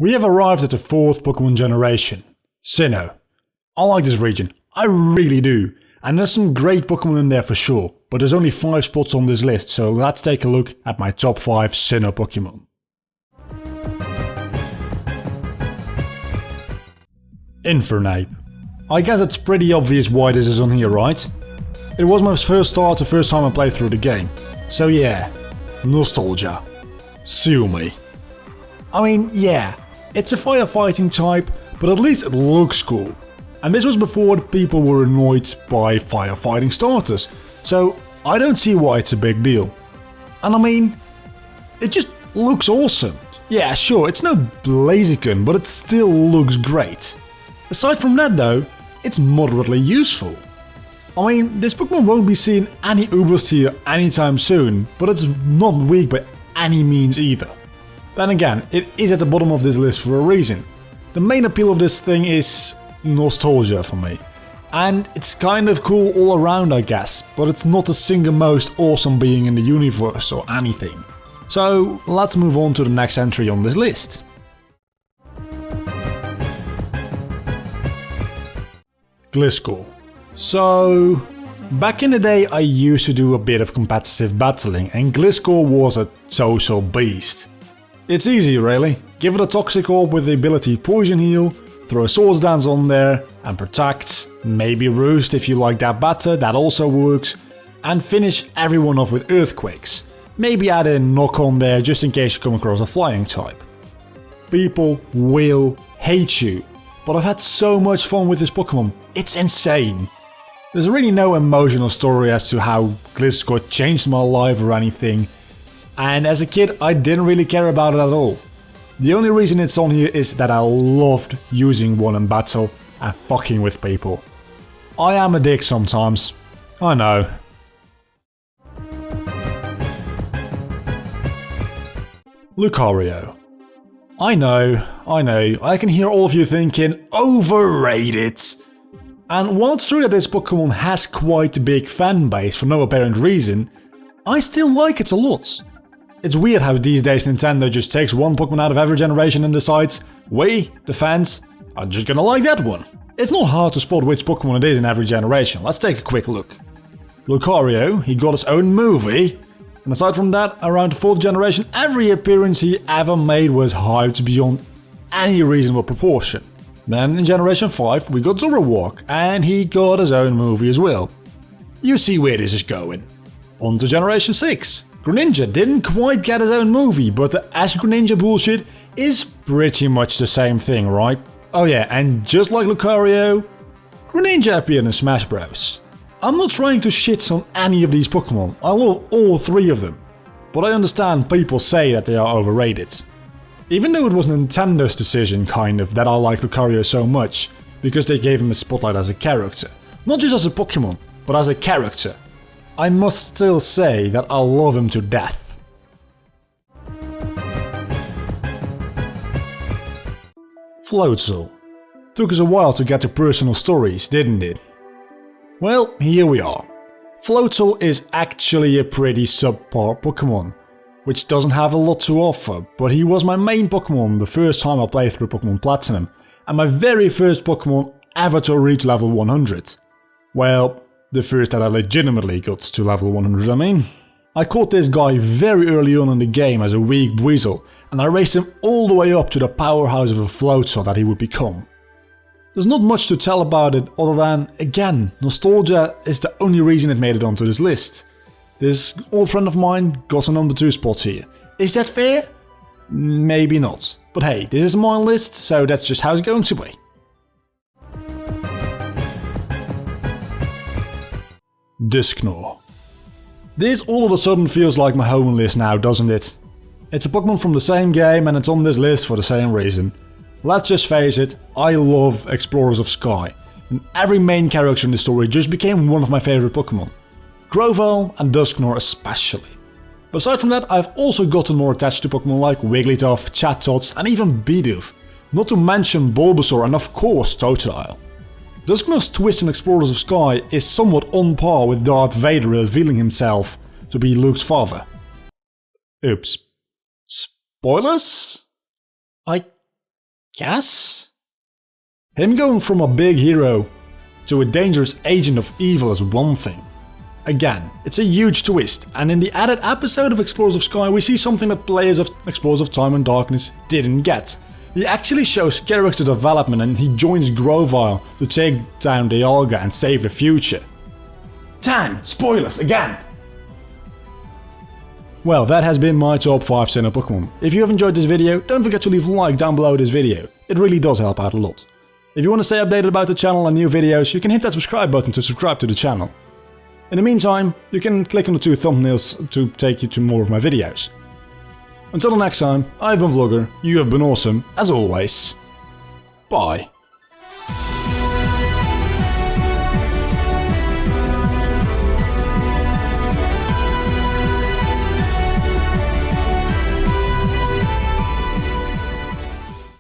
We have arrived at the 4th Pokemon generation, Sinnoh. I like this region, I really do, and there's some great Pokemon in there for sure, but there's only 5 spots on this list, so let's take a look at my top 5 Sinnoh Pokemon. Infra Night. I guess it's pretty obvious why this is on here, right? It was my first start the first time I played through the game, so yeah, nostalgia. Sue me. I mean, yeah, it's a firefighting type, but at least it looks cool. And this was before people were annoyed by firefighting starters, so I don't see why it's a big deal. And I mean, it just looks awesome. Yeah, sure, it's no Blaziken, but it still looks great. Aside from that though, it's moderately useful. I mean, this Pokemon won't be seeing any Ubers tier anytime soon, but it's not weak by any means either. Then again, it is at the bottom of this list for a reason. The main appeal of this thing is nostalgia for me. And it's kind of cool all around, I guess, but it's not the single most awesome being in the universe or anything. So let's move on to the next entry on this list. Gliscor. So, back in the day I used to do a bit of competitive battling and Gliscor was a total beast. It's easy really, give it a Toxic Orb with the ability Poison Heal, throw a Swords Dance on there and Protect, maybe Roost if you like that better, that also works, and finish everyone off with Earthquakes. Maybe add in Knock on there just in case you come across a flying type. People will hate you, but I've had so much fun with this Pokemon, it's insane. There's really no emotional story as to how Gliscor changed my life or anything. And as a kid, I didn't really care about it at all. The only reason it's on here is that I loved using one in battle and fucking with people. I am a dick sometimes, I know. Lucario. I know, I can hear all of you thinking, overrated. And while it's true that this Pokemon has quite a big fan base for no apparent reason, I still like it a lot. It's weird how these days Nintendo just takes one Pokemon out of every generation and decides, we, the fans, are just gonna like that one. It's not hard to spot which Pokemon it is in every generation, let's take a quick look. Lucario, he got his own movie, and aside from that, around the 4th generation, every appearance he ever made was hyped beyond any reasonable proportion. Then in generation 5 we got Zoroark, and he got his own movie as well. You see where this is going. On to generation 6. Greninja didn't quite get his own movie, but the Ash Greninja bullshit is pretty much the same thing, right? Oh yeah, and just like Lucario, Greninja appeared in Smash Bros. I'm not trying to shit on any of these Pokemon, I love all 3 of them, but I understand people say that they are overrated. Even though it was Nintendo's decision, kind of, that I like Lucario so much, because they gave him a spotlight as a character. Not just as a Pokemon, but as a character. I must still say that I love him to death. Floatzel. Took us a while to get to personal stories, didn't it? Well, here we are. Floatzel is actually a pretty subpar Pokemon, which doesn't have a lot to offer, but he was my main Pokemon the first time I played through Pokemon Platinum, and my very first Pokemon ever to reach level 100. Well, the first that I legitimately got to level 100, I mean. I caught this guy very early on in the game as a weak Weasel, and I raced him all the way up to the powerhouse of a Floatzel that he would become. There's not much to tell about it other than, again, nostalgia is the only reason it made it onto this list. This old friend of mine got a number 2 spot here. Is that fair? Maybe not. But hey, this is my list, so that's just how it's going to be. Dusknoir. This all of a sudden feels like my home list now, doesn't it? It's a Pokemon from the same game and it's on this list for the same reason. Let's just face it, I love Explorers of Sky, and every main character in the story just became one of my favorite Pokemon. Grovyle and Dusknoir especially. Aside from that, I've also gotten more attached to Pokemon like Wigglytuff, Chatot and even Bidoof, not to mention Bulbasaur and of course Totodile. Dusknoir's twist in Explorers of Sky is somewhat on par with Darth Vader revealing himself to be Luke's father. Oops. Spoilers? I guess? Him going from a big hero to a dangerous agent of evil is one thing. Again, it's a huge twist, and in the added episode of Explorers of Sky we see something that players of Explorers of Time and Darkness didn't get. He actually shows character development and he joins Grovyle to take down Dialga and save the future. Damn, spoilers again! Well, that has been my top 5 Sinnoh Pokemon. If you have enjoyed this video, don't forget to leave a like down below this video. It really does help out a lot. If you want to stay updated about the channel and new videos, you can hit that subscribe button to subscribe to the channel. In the meantime, you can click on the 2 thumbnails to take you to more of my videos. Until the next time, I've been Vlogger, you have been awesome, as always. Bye.